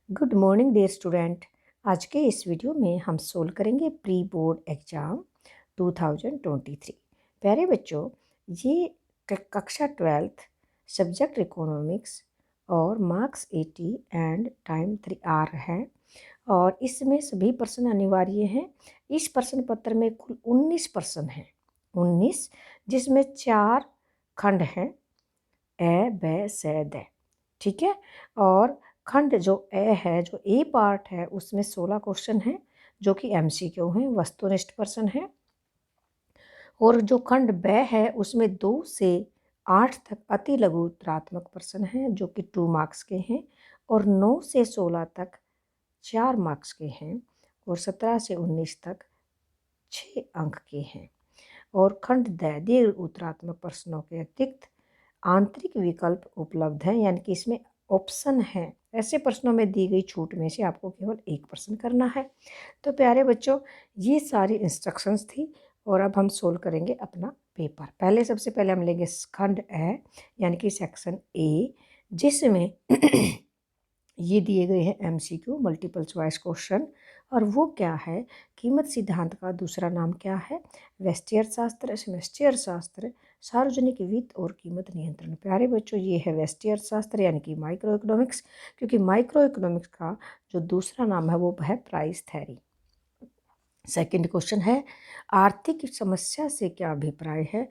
Good morning dear student. आज के इस वीडियो में हम सोल्व करेंगे प्री बोर्ड एग्ज़ाम 2023। प्यारे बच्चों, ये कक्षा 12th सब्जेक्ट इकोनॉमिक्स और मार्क्स 80 एंड टाइम 3 आ रहा है और इसमें सभी प्रश्न अनिवार्य हैं। इस प्रश्न पत्र में कुल 19 प्रश्न हैं, 19, जिसमें 4 खंड हैं, ए ब स द। ठीक है। और खंड जो ए है, जो ए पार्ट है, उसमें 16 क्वेश्चन हैं जो कि MCQ हैं, वस्तुनिष्ठ प्रश्न हैं। और जो खंड ब है उसमें 2 से 8 तक अति लघु उत्तरात्मक प्रश्न हैं जो कि 2 मार्क्स के हैं, और 9 से 16 तक 4 मार्क्स के हैं, और 17 से 19 तक 6 अंक के हैं। और खंड द दीर्घ उत्तरात्मक प्रश्नों के अतिरिक्त आंतरिक विकल्प उपलब्ध हैं, यानी कि इसमें ऑप्शन हैं। ऐसे प्रश्नों में दी गई छूट में से आपको केवल एक प्रश्न करना है। तो प्यारे बच्चों, ये सारी इंस्ट्रक्शंस थी और अब हम सोल्व करेंगे अपना पेपर। सबसे पहले हम लेंगे खंड ए, यानी कि सेक्शन ए, जिसमें ये दिए गए हैं MCQ मल्टीपल चॉइस क्वेश्चन। और वो क्या है, कीमत सिद्धांत का दूसरा नाम क्या है, व्यष्टि अर्थशास्त्र, समष्टि अर्थशास्त्र, सार्वजनिक वित्त और कीमत नियंत्रण। प्यारे बच्चों, ये है व्यष्टि अर्थशास्त्र यानी कि माइक्रो इकोनॉमिक्स, क्योंकि माइक्रो इकोनॉमिक्स का जो दूसरा नाम है वो है प्राइस थ्योरी। सेकंड क्वेश्चन है, आर्थिक समस्या से क्या अभिप्राय है।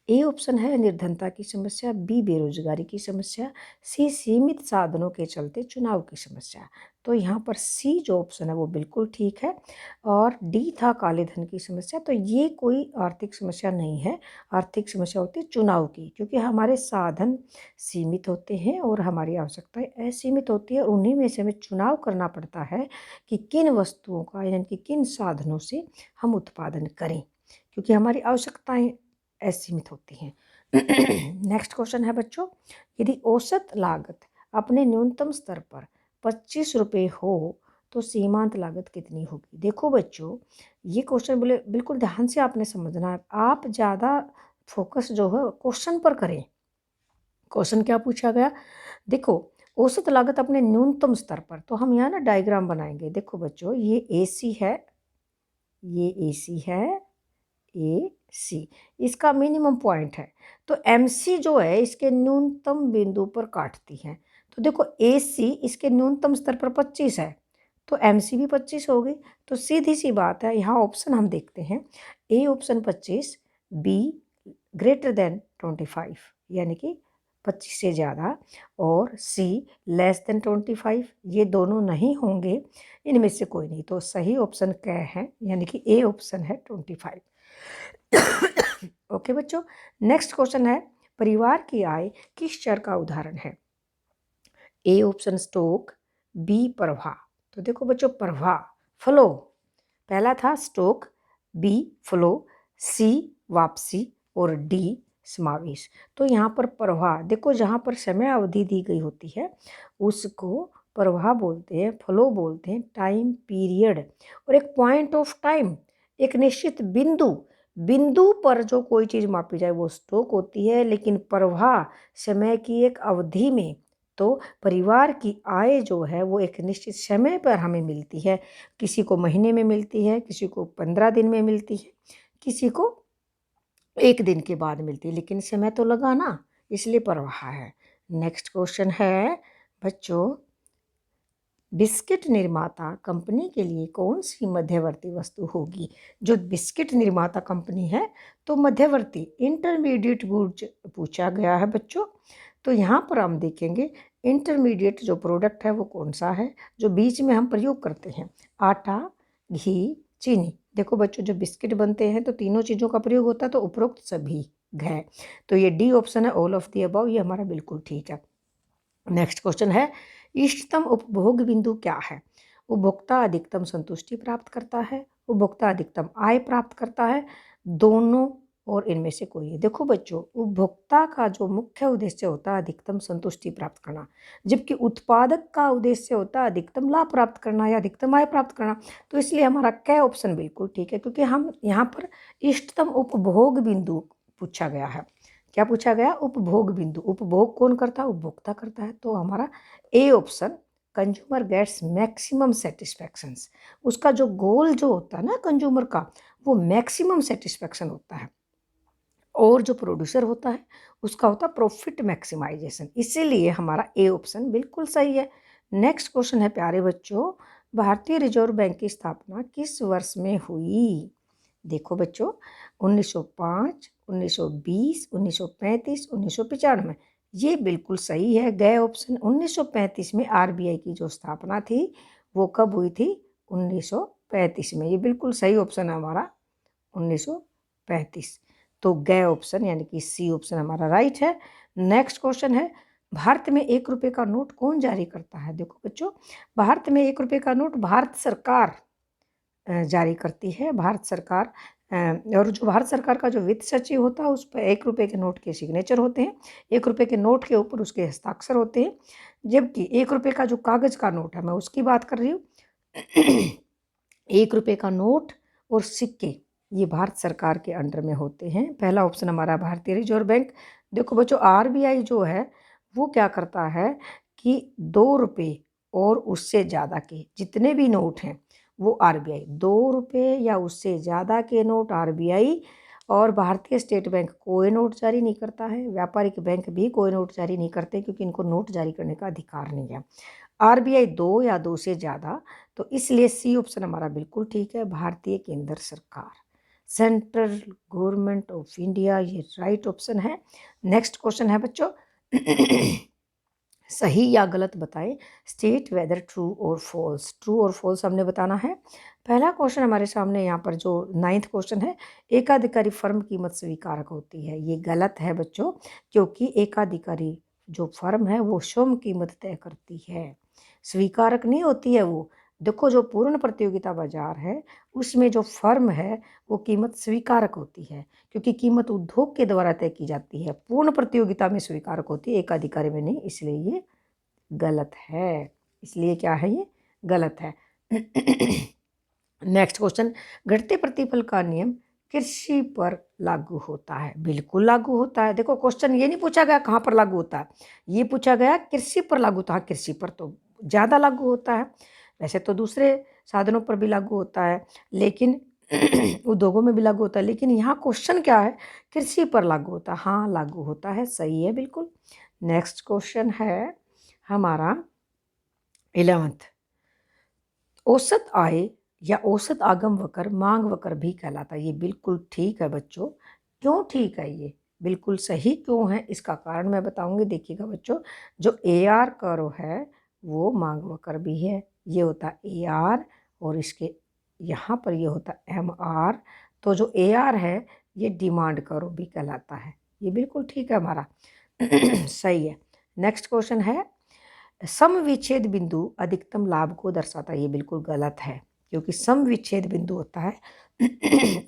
ए ऑप्शन है निर्धनता की समस्या, बी बेरोजगारी की समस्या, सी सीमित साधनों के चलते चुनाव की समस्या। तो यहाँ पर सी जो ऑप्शन है वो बिल्कुल ठीक है। और डी था काले धन की समस्या। तो ये कोई आर्थिक समस्या नहीं है, आर्थिक समस्या होती है चुनाव की, क्योंकि हमारे साधन सीमित होते हैं और हमारी आवश्यकताएं असीमित होती है, और उन्हीं में से हमें चुनाव करना पड़ता है कि किन वस्तुओं का, यानी कि किन साधनों से हम उत्पादन करें, क्योंकि हमारी आवश्यकताएं असीमित होती हैं। नेक्स्ट क्वेश्चन है बच्चों, यदि औसत लागत अपने न्यूनतम स्तर पर 25 रुपये हो तो सीमांत लागत कितनी होगी। देखो बच्चों, ये क्वेश्चन बोले बिल्कुल ध्यान से आपने समझना है। आप ज़्यादा फोकस जो है क्वेश्चन पर करें। क्वेश्चन क्या पूछा गया, देखो, औसत लागत अपने न्यूनतम स्तर पर। तो हम यहाँ ना डायग्राम बनाएंगे। देखो बच्चों, ये AC है, ये AC है, AC इसका मिनिमम पॉइंट है। तो MC जो है इसके न्यूनतम बिंदु पर काटती है। तो देखो, AC इसके न्यूनतम स्तर पर 25 है, तो MC भी 25 होगी। तो सीधी सी बात है, यहाँ ऑप्शन हम देखते हैं। A option 25, B greater than 25 यानी कि 25 से ज़्यादा, और C लेस देन 25, ये दोनों नहीं होंगे, इनमें से कोई नहीं। तो सही ऑप्शन क्या है, यानी कि A ऑप्शन है 25। ओके बच्चों, नेक्स्ट क्वेश्चन है, परिवार की आय किस चर का उदाहरण है। ए ऑप्शन स्टॉक, बी प्रवाह। तो देखो बच्चों, प्रवाह फ्लो, पहला था स्टॉक, बी फ्लो, सी वापसी, और डी समावेश। तो यहाँ पर प्रवाह, देखो जहाँ पर समय अवधि दी गई होती है उसको प्रवाह बोलते हैं, फ्लो बोलते हैं, टाइम पीरियड। और एक पॉइंट ऑफ टाइम, एक निश्चित बिंदु, बिंदु पर जो कोई चीज़ मापी जाए वो स्टॉक होती है, लेकिन प्रवाह समय की एक अवधि में। तो परिवार की आय जो है वो एक निश्चित समय पर हमें मिलती है। किसी को महीने में मिलती है, किसी को 15 दिन में मिलती है, किसी को 1 दिन के बाद मिलती है, लेकिन समय तो लगा ना, इसलिए प्रवाह है। नेक्स्ट क्वेश्चन है बच्चों, बिस्किट निर्माता कंपनी के लिए कौन सी मध्यवर्ती वस्तु होगी। जो बिस्किट निर्माता कंपनी है, तो मध्यवर्ती इंटरमीडिएट गुड्स पूछा गया है बच्चों। तो यहाँ पर हम देखेंगे इंटरमीडिएट जो प्रोडक्ट है वो कौन सा है, जो बीच में हम प्रयोग करते हैं, आटा, घी, चीनी। देखो बच्चों, जो बिस्किट बनते हैं तो तीनों चीज़ों का प्रयोग होता है, तो उपरोक्त सभी है। तो ये डी ऑप्शन है, ऑल ऑफ दी अबव, ये हमारा बिल्कुल ठीक है। नेक्स्ट क्वेश्चन है, इष्टतम उपभोग बिंदु क्या है। उपभोक्ता अधिकतम संतुष्टि प्राप्त करता है, उपभोक्ता अधिकतम आय प्राप्त करता है, दोनों, और इनमें से कोई है। देखो बच्चों, उपभोक्ता का जो मुख्य उद्देश्य होता है अधिकतम संतुष्टि प्राप्त करना, जबकि उत्पादक का उद्देश्य होता है अधिकतम लाभ प्राप्त करना या अधिकतम आय प्राप्त करना। तो इसलिए हमारा क्या ऑप्शन बिल्कुल ठीक है, क्योंकि हम यहाँ पर इष्टतम उपभोग बिंदु पूछा गया है। क्या पूछा गया, उपभोग बिंदु। उपभोग कौन करता है, उपभोक्ता करता है। तो हमारा a option consumer gets maximum satisfactions. उसका जो गोल जो होता है ना कंज्यूमर का, वो मैक्सिमम सेटिस्फैक्शन होता है। और जो प्रोड्यूसर होता है उसका होता है प्रॉफिट मैक्सिमाइजेशन। इसीलिए हमारा ए ऑप्शन बिल्कुल सही है। नेक्स्ट क्वेश्चन है प्यारे बच्चों, भारतीय रिजर्व बैंक की स्थापना किस वर्ष में हुई? देखो बच्चों, 1905, 1920, 1935, 1995। ये बिल्कुल सही है। गए ऑप्शन 1935 में आरबीआई की जो स्थापना थी वो कब हुई थी? 1935 में। ये बिल्कुल सही ऑप्शन है हमारा, 1935। तो गए ऑप्शन यानी कि सी ऑप्शन हमारा राइट है। नेक्स्ट क्वेश्चन है, भारत में 1 रुपये का नोट कौन जारी करता है? देखो बच्चों, भारत में 1 रुपये का नोट भारत सरकार जारी करती है। भारत सरकार और जो भारत सरकार का जो वित्त सचिव होता है उस पर 1 रुपये के नोट के सिग्नेचर होते हैं। 1 रुपये के नोट के ऊपर उसके हस्ताक्षर होते हैं। जबकि 1 रुपये का जो कागज़ का नोट है मैं उसकी बात कर रही हूँ। 1 रुपये का नोट और सिक्के ये भारत सरकार के अंडर में होते हैं। पहला ऑप्शन हमारा भारतीय रिजर्व बैंक। देखो बच्चों, आरबीआई जो है वो क्या करता है कि 2 रुपये और उससे ज़्यादा के जितने भी नोट हैं वो आरबीआई, 2 रुपये या उससे ज़्यादा के नोट आरबीआई, और भारतीय स्टेट बैंक कोई नोट जारी नहीं करता है। व्यापारिक बैंक भी कोई नोट जारी नहीं करते क्योंकि इनको नोट जारी करने का अधिकार नहीं है। आरबीआई 2 या 2 से ज़्यादा, तो इसलिए सी ऑप्शन हमारा बिल्कुल ठीक है, भारतीय केंद्र सरकार, सेंट्रल गवर्नमेंट ऑफ इंडिया, ये राइट ऑप्शन है। नेक्स्ट क्वेश्चन है बच्चों, सही या गलत बताएं, स्टेट वेदर ट्रू और फॉल्स। ट्रू और फॉल्स हमने बताना है। पहला क्वेश्चन हमारे सामने यहाँ पर जो 9th क्वेश्चन है, एकाधिकारी फर्म कीमत स्वीकारक होती है। ये गलत है बच्चों, क्योंकि एकाधिकारी जो फर्म है वो स्वयं कीमत तय करती है, स्वीकारक नहीं होती है वो। देखो, जो पूर्ण प्रतियोगिता बाजार है उसमें जो फर्म है वो कीमत स्वीकारक होती है, क्योंकि कीमत उद्योग के द्वारा तय की जाती है। पूर्ण प्रतियोगिता में स्वीकारक होती है, एकाधिकारी में नहीं, इसलिए ये गलत है। इसलिए क्या है, ये गलत है। नेक्स्ट क्वेश्चन, घटते प्रतिफल का नियम कृषि पर लागू होता है? बिल्कुल लागू होता है। देखो, क्वेश्चन ये नहीं पूछा गया कहाँ पर लागू होता है, ये पूछा गया कृषि पर लागू होता है। कृषि पर तो ज़्यादा लागू होता है, वैसे तो दूसरे साधनों पर भी लागू होता है, लेकिन उद्योगों में भी लागू होता है, लेकिन यहाँ क्वेश्चन क्या है, कृषि पर लागू होता है। हाँ, लागू होता है, सही है बिल्कुल। नेक्स्ट क्वेश्चन है हमारा 11th, औसत आय या औसत आगम वक्र मांग वक्र भी कहलाता है। ये बिल्कुल ठीक है बच्चों। क्यों ठीक है, ये बिल्कुल सही क्यों है, इसका कारण मैं बताऊंगी। देखिएगा बच्चों, जो AR कर्व है वो मांग वक्र भी है। ये होता है AR और इसके यहाँ पर ये होता है MR। तो जो AR है ये डिमांड कर्व भी कहलाता है। ये बिल्कुल ठीक है हमारा। सही है। नेक्स्ट क्वेश्चन है, सम विच्छेद बिंदु अधिकतम लाभ को दर्शाता है। ये बिल्कुल गलत है, क्योंकि सम विच्छेद बिंदु होता है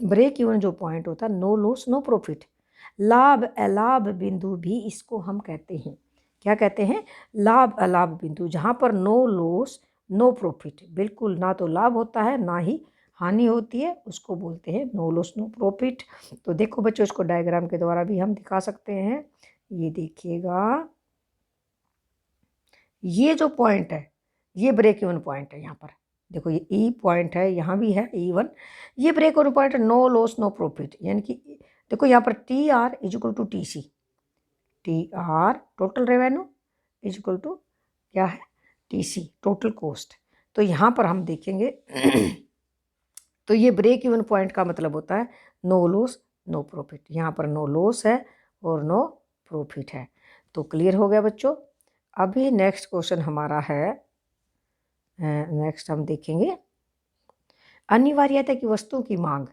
ब्रेक इवन जो पॉइंट होता है, नो लॉस नो प्रॉफिट। लाभ अलाभ बिंदु भी इसको हम कहते हैं। क्या कहते हैं? लाभ अलाभ बिंदु, जहाँ पर नो लॉस नो प्रॉफिट, बिल्कुल ना तो लाभ होता है ना ही हानि होती है, उसको बोलते हैं नो लॉस नो प्रॉफिट। तो देखो बच्चों, इसको डायग्राम के द्वारा भी हम दिखा सकते हैं। ये देखिएगा, ये जो पॉइंट है ये ब्रेक इवन पॉइंट है। यहाँ पर देखो, ये ई पॉइंट है, यहाँ भी है E1। ये ब्रेक इवन पॉइंट है, नो लॉस नो प्रॉफिट, यानी कि देखो यहाँ पर TR equal to TC, TR total revenue equal to क्या है, TC टोटल कॉस्ट। तो यहाँ पर हम देखेंगे तो ये ब्रेक इवन पॉइंट का मतलब होता है नो लॉस नो प्रॉफिट। यहाँ पर नो लॉस है और नो प्रॉफिट है। तो क्लियर हो गया बच्चों। अभी नेक्स्ट क्वेश्चन हमारा है, नेक्स्ट हम देखेंगे, अनिवार्यता की वस्तुओं की मांग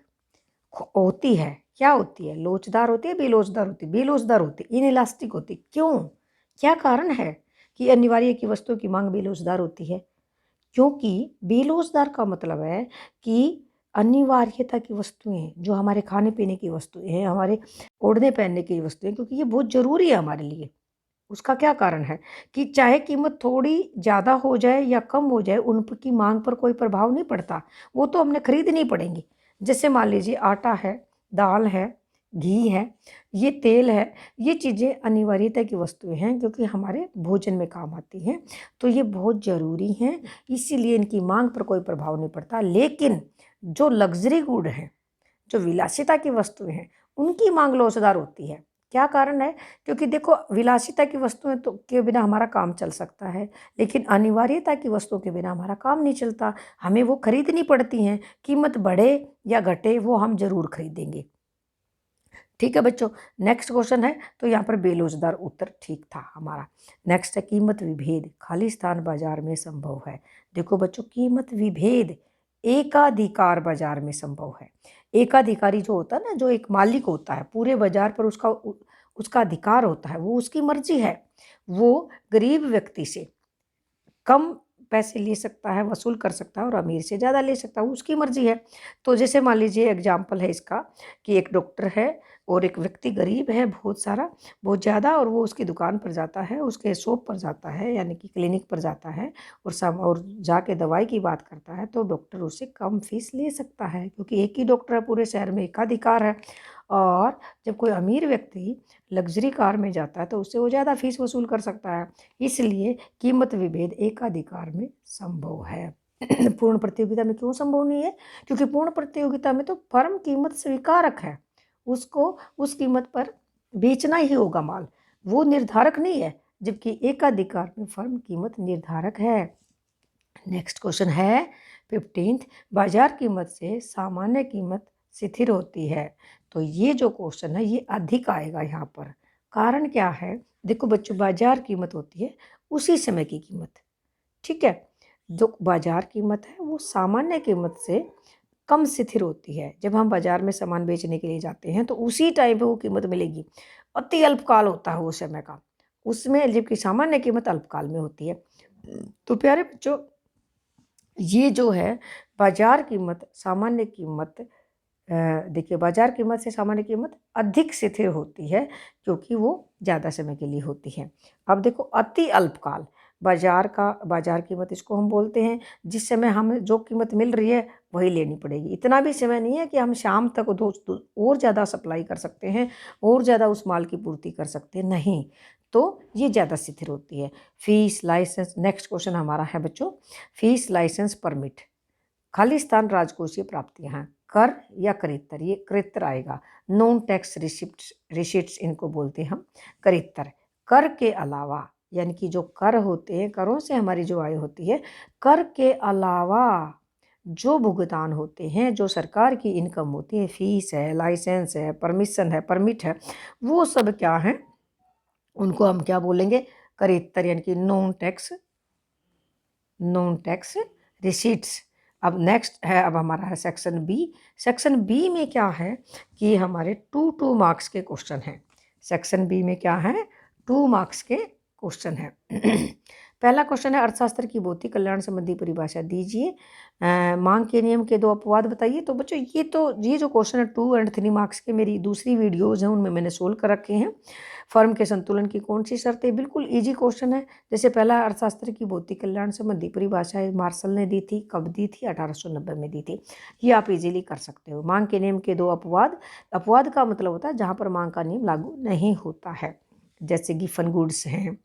होती है, क्या होती है? लोचदार होती है, बेलोचदार होती है? बेलोचदार होती है, इनइलास्टिक होती है। क्यों, क्या कारण है कि अनिवार्य की वस्तुओं की मांग बेलोचदार होती है? क्योंकि बेलोचदार का मतलब है कि अनिवार्यता की वस्तुएं, जो हमारे खाने पीने की वस्तुएं हैं, हमारे ओढ़ने पहनने की वस्तुएं, क्योंकि ये बहुत ज़रूरी है हमारे लिए। उसका क्या कारण है कि चाहे कीमत थोड़ी ज़्यादा हो जाए या कम हो जाए, उनकी मांग पर कोई प्रभाव नहीं पड़ता, वो तो हमने खरीदनी पड़ेंगी। जैसे मान लीजिए आटा है, दाल है, घी है, ये तेल है, ये चीज़ें अनिवार्यता की वस्तुएं हैं क्योंकि हमारे भोजन में काम आती हैं, तो ये बहुत ज़रूरी हैं, इसीलिए इनकी मांग पर कोई प्रभाव नहीं पड़ता। लेकिन जो लग्जरी गुड हैं, जो विलासिता की वस्तुएं हैं, उनकी मांग लोचदार होती है। क्या कारण है? क्योंकि देखो, विलासिता की वस्तुएं तो के बिना हमारा काम चल सकता है, लेकिन अनिवार्यता की वस्तुओं के बिना हमारा काम नहीं चलता। हमें वो खरीदनी पड़ती हैं, कीमत बढ़े या घटे वो हम जरूर खरीदेंगे। ठीक है बच्चों, नेक्स्ट क्वेश्चन है, तो यहाँ पर बेलोजदार उत्तर ठीक था हमारा। नेक्स्ट है कीमत विभेद खाली स्थान बाजार में संभव है। देखो बच्चों, कीमत विभेद एकाधिकार बाजार में संभव है। एकाधिकारी जो होता है ना, जो एक मालिक होता है पूरे बाजार पर, उसका अधिकार होता है, वो उसकी मर्जी है। वो गरीब व्यक्ति से कम पैसे ले सकता है, वसूल कर सकता है, और अमीर से ज़्यादा ले सकता है, उसकी मर्जी है। तो जैसे मान लीजिए एग्जाम्पल है इसका कि एक डॉक्टर है और एक व्यक्ति गरीब है बहुत ज़्यादा, और वो उसकी दुकान पर जाता है, उसके शॉप पर जाता है, यानी कि क्लिनिक पर जाता है, और जाके दवाई की बात करता है, तो डॉक्टर उससे कम फीस ले सकता है क्योंकि एक ही डॉक्टर है, पूरे शहर में एकाधिकार है। और जब कोई अमीर व्यक्ति लग्जरी कार में जाता है तो उससे वो ज़्यादा फीस वसूल कर सकता है। इसलिए कीमत विभेद एकाधिकार में संभव है। पूर्ण प्रतियोगिता में क्यों संभव नहीं है? क्योंकि पूर्ण प्रतियोगिता में तो फर्म कीमत स्वीकारक है, उसको उस कीमत पर बेचना ही होगा माल, वो निर्धारक नहीं है, जबकि एकाधिकार में फर्म कीमत निर्धारक है। नेक्स्ट क्वेश्चन है 15th, बाजार कीमत से सामान्य कीमत स्थिर होती है। तो ये जो क्वेश्चन है ये अधिक आएगा यहाँ पर। कारण क्या है? देखो बच्चों, बाजार कीमत होती है उसी समय की कीमत, ठीक है। जो बाजार कीमत है वो सामान्य कीमत से कम स्थिर होती है। जब हम बाजार में सामान बेचने के लिए जाते हैं तो उसी टाइम पे वो कीमत मिलेगी। अति अल्पकाल होता है वो समय का उसमें, जबकि सामान्य कीमत अल्पकाल में होती है। तो प्यारे बच्चों, ये जो है बाजार कीमत सामान्य कीमत, देखिए बाजार कीमत से सामान्य कीमत अधिक स्थिर होती है क्योंकि वो ज़्यादा समय के लिए होती है। अब देखो, अति अल्पकाल बाजार कीमत इसको हम बोलते हैं जिस समय हमें जो कीमत मिल रही है वही लेनी पड़ेगी। इतना भी समय नहीं है कि हम शाम तक दोस्तों और ज़्यादा सप्लाई कर सकते हैं और ज़्यादा उस माल की पूर्ति कर सकते हैं, नहीं। तो ये ज़्यादा स्थिर होती है। फीस, लाइसेंस, नेक्स्ट क्वेश्चन हमारा है बच्चों, फीस, लाइसेंस, परमिट, खाली स्थान राजकोषीय प्राप्तियां हैं। कर या करेत्तर, ये करेत्तर आएगा। नॉन टैक्स रिसिप्ट्स इनको बोलते हैं हम करेत्तर। कर के अलावा, यानी कि जो कर होते हैं, करों से हमारी जो आय होती है, कर के अलावा जो भुगतान होते हैं, जो सरकार की इनकम होती है, फीस है, लाइसेंस है, परमिशन है, परमिट है, वो सब क्या है, उनको हम क्या बोलेंगे? करेत्तर, यानी कि नॉन टैक्स रिसीट्स। अब नेक्स्ट है, अब हमारा है सेक्शन बी। सेक्शन बी में क्या है कि हमारे 2 मार्क्स के क्वेश्चन हैं। सेक्शन बी में क्या है? 2 मार्क्स के क्वेश्चन है। पहला क्वेश्चन है, अर्थशास्त्र की भौतिक कल्याण संबंधी परिभाषा दीजिए, मांग के नियम के 2 अपवाद बताइए। तो बच्चों, ये जो क्वेश्चन है 2 और 3 मार्क्स के, मेरी दूसरी वीडियोज़ हैं उनमें मैंने सोल्व कर रखे हैं। फर्म के संतुलन की कौन सी शर्तें, बिल्कुल इजी क्वेश्चन है। जैसे पहला, अर्थशास्त्र की भौतिक कल्याण संबंधी परिभाषा मार्शल ने दी थी, कब दी थी? 1890 में दी थी। ये आप इजीली कर सकते हो। मांग के नियम के 2 अपवाद का मतलब होता है जहाँ पर मांग का नियम लागू नहीं होता है, जैसे गिफन गुड्स हैं,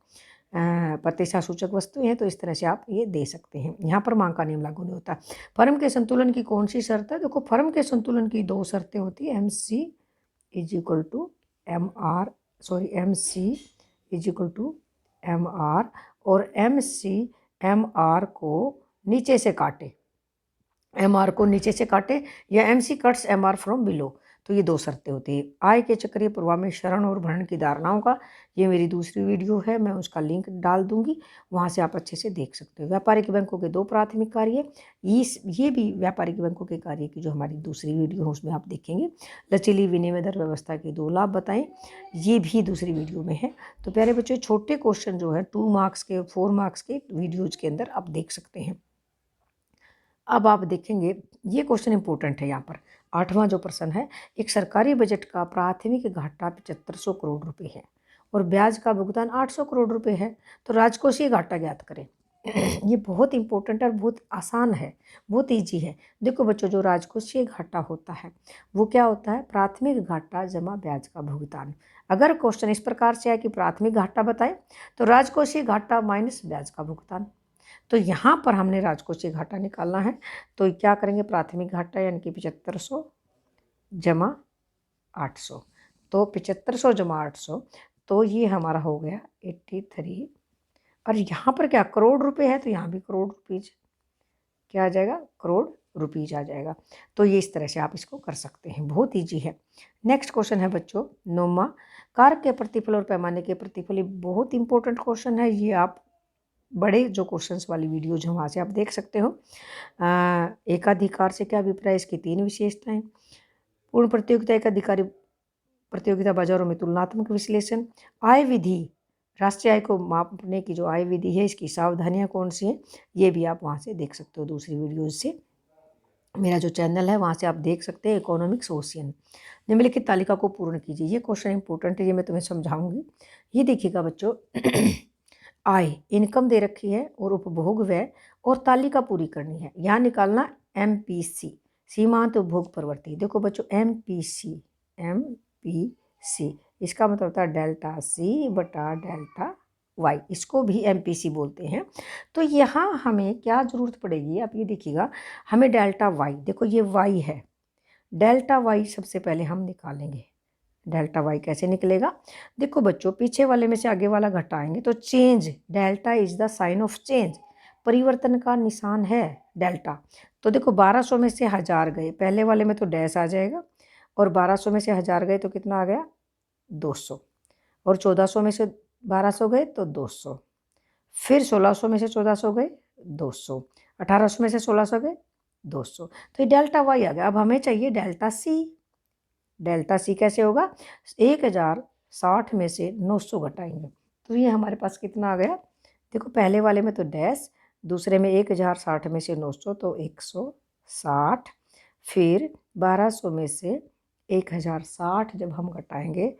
प्रतिष्ठा सूचक वस्तुएं हैं, तो इस तरह से आप ये दे सकते हैं। यहाँ पर मांग का नियम लागू नहीं होता। फर्म के संतुलन की कौन सी शर्त है? देखो, फर्म के संतुलन की 2 शर्तें होती है, MC is equal to MR, और MC को नीचे से काटे, MR को नीचे से काटे, या MC cuts MR from below. तो ये 2 शर्तें होती है। आय के चक्रीय प्रवाह में शरण और भरण की धारणाओं का, ये मेरी दूसरी वीडियो है, मैं उसका लिंक डाल दूंगी, वहाँ से आप अच्छे से देख सकते हो। व्यापारिक बैंकों के 2 प्राथमिक कार्य, ये भी व्यापारिक बैंकों के कार्य की जो हमारी दूसरी वीडियो है उसमें आप देखेंगे। लचीली विनिमय दर व्यवस्था के 2 लाभ बताएं, ये भी दूसरी वीडियो में है। तो प्यारे बच्चों, छोटे क्वेश्चन जो है 2 मार्क्स के, 4 मार्क्स के वीडियोज के अंदर आप देख सकते हैं। अब आप देखेंगे, ये क्वेश्चन इंपॉर्टेंट है। यहाँ पर 8वां जो प्रश्न है, एक सरकारी बजट का प्राथमिक घाटा 7500 करोड़ रुपए है और ब्याज का भुगतान 800 करोड़ रुपए है, तो राजकोषीय घाटा ज्ञात करें। ये बहुत इंपॉर्टेंट और बहुत आसान है, बहुत इजी है। देखो बच्चों, जो राजकोषीय घाटा होता है वो क्या होता है? प्राथमिक घाटा जमा ब्याज का भुगतान। अगर क्वेश्चन इस प्रकार से है कि प्राथमिक घाटा बताए तो राजकोषीय घाटा माइनस ब्याज का भुगतान। तो यहाँ पर हमने राजकोषीय घाटा निकालना है, तो क्या करेंगे? प्राथमिक घाटा यानी कि 7500 जमा 800। तो 7500 जमा 800, तो ये हमारा हो गया 83। और यहाँ पर क्या करोड़ रुपए है, तो यहाँ भी करोड़ रुपीज क्या आ जाएगा? करोड़ रुपीज आ जाएगा। तो ये इस तरह से आप इसको कर सकते हैं, बहुत ईजी है। नेक्स्ट क्वेश्चन है बच्चों, नौवां, कारक के प्रतिफल और पैमाने के प्रतिफल। ये बहुत इंपॉर्टेंट क्वेश्चन है, ये आप बड़े जो क्वेश्चंस वाली वीडियो जो वहाँ से आप देख सकते हो। एकाधिकार से क्या अभिप्राय? इसकी 3 विशेषताएं। पूर्ण प्रतियोगिता, एकाधिकारी प्रतियोगिता बाजारों में तुलनात्मक विश्लेषण। आय विधि, राष्ट्रीय आय को मापने की जो आय विधि है इसकी सावधानियां कौन सी हैं, ये भी आप वहाँ से देख सकते हो दूसरी वीडियोज से। मेरा जो चैनल है वहाँ से आप देख सकते हैं, इकोनॉमिक्स ओशियन। निम्नलिखित तालिका को पूर्ण कीजिए। ये क्वेश्चन इंपॉर्टेंट है, ये मैं तुम्हें समझाऊंगी। ये देखिएगा बच्चों, आय इनकम दे रखी है और उपभोग व्यय और तालिका पूरी करनी है। यहाँ निकालना MPC, सीमांत उपभोग प्रवृत्ति। देखो बच्चों, MPC इसका मतलब होता है डेल्टा C बटा डेल्टा Y, इसको भी MPC बोलते हैं। तो यहाँ हमें क्या ज़रूरत पड़ेगी? आप ये देखिएगा, हमें डेल्टा Y, देखो ये Y है, डेल्टा Y सबसे पहले हम निकालेंगे। डेल्टा Y कैसे निकलेगा? देखो बच्चों, पीछे वाले में से आगे वाला घटाएंगे तो change, delta is the sign of change, परिवर्तन का निशान है डेल्टा। तो देखो 1200 में से 1000 गए, पहले वाले में तो डैश आ जाएगा, और 1200 में से 1000 गए तो कितना आ गया? 200। और 1400 में से 1200 गए तो 200। फिर 1600 में से 1400 गए 200। 1800 में से 1600 गए 200। तो ये डेल्टा Y आ गया। अब हमें चाहिए डेल्टा C। डेल्टा C कैसे होगा? 1060 में से 900 घटाएंगे तो ये हमारे पास कितना आ गया? देखो पहले वाले में तो डैश, दूसरे में 1060 में से 900 तो 160। फिर 1200 में से 1060 जब हम घटाएंगे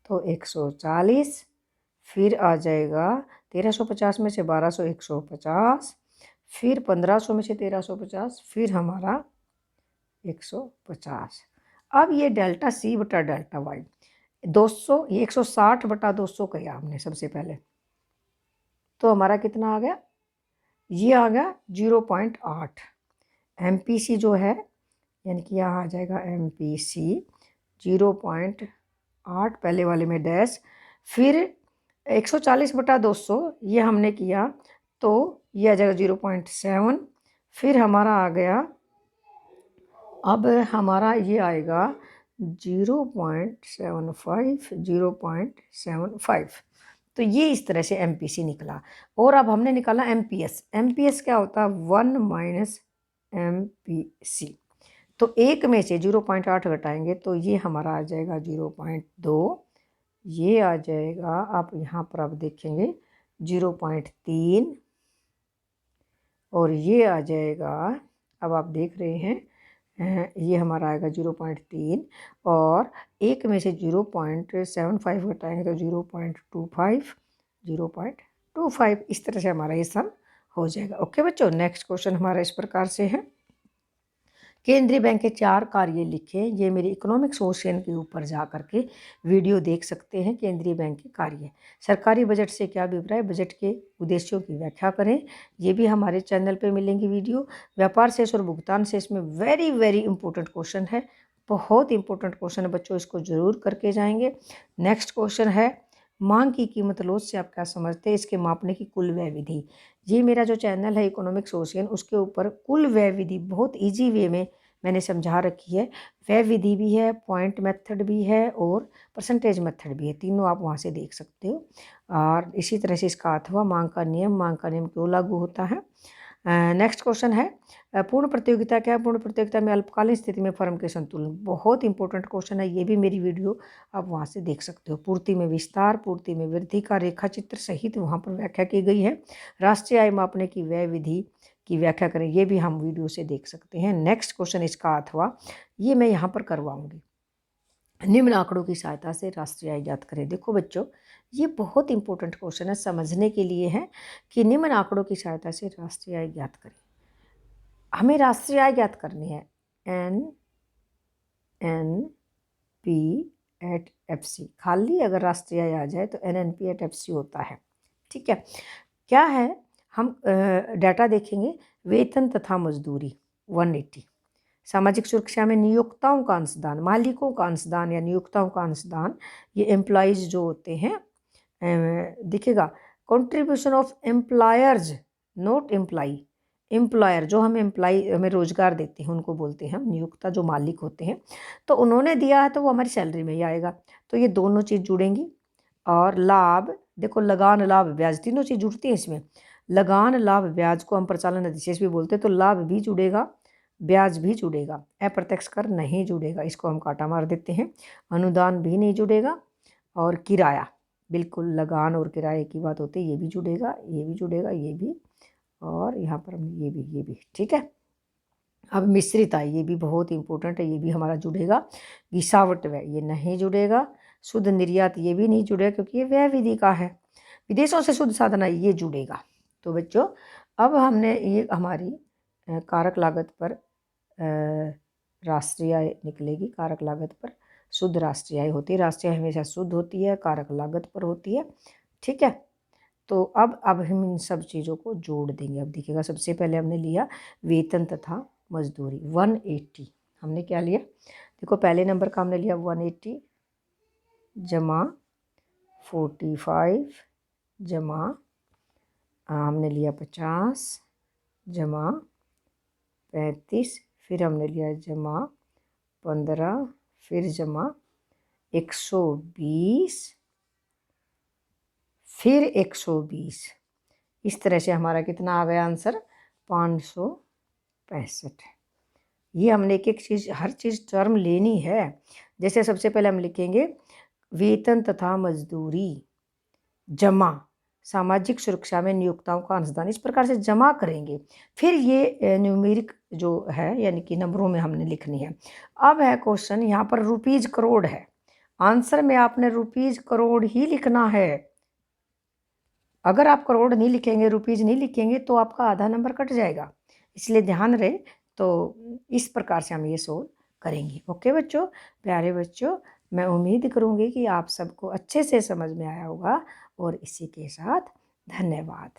तो 140। फिर आ जाएगा 1350 में से 1200 150। फिर 1500 में से 1350, फिर हमारा 150। अब ये डेल्टा C बटा डेल्टा Y 200, ये 160 बटा 200 किया हमने सबसे पहले, तो हमारा कितना आ गया? ये आ गया 0.8। MPC जो है, यानी कि यहाँ आ जाएगा MPC 0.8, पहले वाले में डैश। फिर 140 बटा 200 ये हमने किया तो ये आ जाएगा 0.7। फिर हमारा आ गया, अब हमारा ये आएगा 0.75। तो ये इस तरह से MPC निकला। और अब हमने निकाला MPS क्या होता है? 1 माइनस MPC। तो एक में से 0.8 घटाएंगे तो ये हमारा आ जाएगा 0.2। ये आ जाएगा, आप यहाँ पर आप देखेंगे 0.3, और ये आ जाएगा, अब आप देख रहे हैं ये हमारा आएगा 0.3, और एक में से 0.75 घटाएंगे तो 0.25। इस तरह से हमारा ये सम हो जाएगा। ओके बच्चों, नेक्स्ट क्वेश्चन हमारा इस प्रकार से है, केंद्रीय बैंक के 4 कार्य लिखे। ये मेरे इकोनॉमिक्स ओशियन के ऊपर जा करके वीडियो देख सकते हैं। केंद्रीय बैंक के कार्य, सरकारी बजट से क्या अभिप्राय, बजट के उद्देश्यों की व्याख्या करें। ये भी हमारे चैनल पे मिलेंगी वीडियो। व्यापार शेष और भुगतान शेष में वेरी वेरी इंपॉर्टेंट क्वेश्चन है, बहुत इंपॉर्टेंट क्वेश्चन है बच्चों, इसको जरूर करके जाएंगे। नेक्स्ट क्वेश्चन है, मांग की कीमत लोच से आप क्या समझते हैं, इसके मापने की कुल व्यय विधि। ये मेरा जो चैनल है इकोनॉमिक्स ओशियन, उसके ऊपर कुल व्यय विधि बहुत इजी वे में मैंने समझा रखी है। व्यय विधि भी है, पॉइंट मेथड भी है और परसेंटेज मेथड भी है, तीनों आप वहाँ से देख सकते हो। और इसी तरह से इसका अथवा मांग का नियम क्यों लागू होता है। नेक्स्ट क्वेश्चन है, पूर्ण प्रतियोगिता क्या है। पूर्ण प्रतियोगिता में अल्पकालीन स्थिति में फर्म के संतुलन, बहुत इंपॉर्टेंट क्वेश्चन है, ये भी मेरी वीडियो आप वहाँ से देख सकते हो। पूर्ति में विस्तार, पूर्ति में वृद्धि का रेखा चित्र सहित वहाँ पर व्याख्या की गई है। राष्ट्रीय आय मापने की व्यय विधि की व्याख्या करें, ये भी हम वीडियो से देख सकते हैं। नेक्स्ट क्वेश्चन इसका अथवा ये मैं यहाँ पर करवाऊंगी। निम्न आंकड़ों की सहायता से राष्ट्रीय आय ज्ञात करें। देखो बच्चों, ये बहुत इंपॉर्टेंट क्वेश्चन है, समझने के लिए है कि निम्न आंकड़ों की सहायता से राष्ट्रीय आय ज्ञात करें। हमें राष्ट्रीय आय ज्ञात करनी है, NNP@FC। खाली अगर राष्ट्रीय आय आ जाए तो NNP@FC होता है। ठीक है, क्या है, हम डाटा देखेंगे। वेतन तथा मजदूरी 180, सामाजिक सुरक्षा में नियोक्ताओं का अंशदान, मालिकों का अंशदान या नियोक्ताओं का अंशदान, ये एम्प्लॉयज़ जो होते हैं दिखेगा। Contribution of employers, not employee, employer जो हमें रोजगार देते हैं उनको बोलते हैं हम, नियोक्ता जो मालिक होते हैं, तो उन्होंने दिया है तो वो हमारी सैलरी में ही आएगा। तो ये दोनों चीज़ जुड़ेंगी। और लाभ, देखो लगान, लाभ, ब्याज, तीनों चीज़ जुड़ती है इसमें। लगान, लाभ, ब्याज को हम प्रचालन अधिशेष भी बोलते हैं, तो लाभ भी जुड़ेगा, ब्याज भी जुड़ेगा। अप्रत्यक्ष कर नहीं जुड़ेगा, इसको हम काटा मार देते हैं। अनुदान भी नहीं जुड़ेगा। और किराया, बिल्कुल लगान और किराए की बात होती है, ये भी जुड़ेगा, ये भी जुड़ेगा, ये भी, और यहाँ पर हमने ये भी। ठीक है, अब मिश्रित आय, ये भी बहुत इंपॉर्टेंट है, ये भी हमारा जुड़ेगा। गिसावट व्यय ये नहीं जुड़ेगा। शुद्ध निर्यात ये भी नहीं जुड़ेगा क्योंकि ये व्यय विधि का है। विदेशों से शुद्ध साधन आय ये जुड़ेगा। तो बच्चों, अब हमने ये हमारी कारक लागत पर राष्ट्रीय आय निकलेगी। कारक लागत पर शुद्ध राष्ट्रीय आय होती है। राष्ट्रीय आय हमेशा शुद्ध होती है, कारक लागत पर होती है। ठीक है, तो अब हम इन सब चीज़ों को जोड़ देंगे। अब देखिएगा, सबसे पहले हमने लिया वेतन तथा मजदूरी 180। हमने क्या लिया, देखो पहले नंबर का हमने लिया 180 जमा 45 जमा हमने लिया 50 जमा 35, फिर हमने लिया जमा 15, फिर जमा 120, फिर 120। इस तरह से हमारा कितना आ गया आंसर, 565। ये हमने एक एक चीज़, हर चीज़ टर्म लेनी है। जैसे सबसे पहले हम लिखेंगे वेतन तथा मजदूरी जमा सामाजिक सुरक्षा में नियोक्ताओं का अंशदान, इस प्रकार से जमा करेंगे। फिर ये न्यूमेरिक जो है यानी कि नंबरों में हमने लिखनी है। अब है क्वेश्चन, यहाँ पर रुपीज करोड़ है, आंसर में आपने रुपीज करोड़ ही लिखना है। अगर आप करोड़ नहीं लिखेंगे, रुपीज नहीं लिखेंगे तो आपका आधा नंबर कट जाएगा, इसलिए ध्यान रहे। तो इस प्रकार से हम ये सोल्व करेंगे। ओके बच्चों, प्यारे बच्चों, मैं उम्मीद करूँगी कि आप सबको अच्छे से समझ में आया होगा। और इसी के साथ धन्यवाद।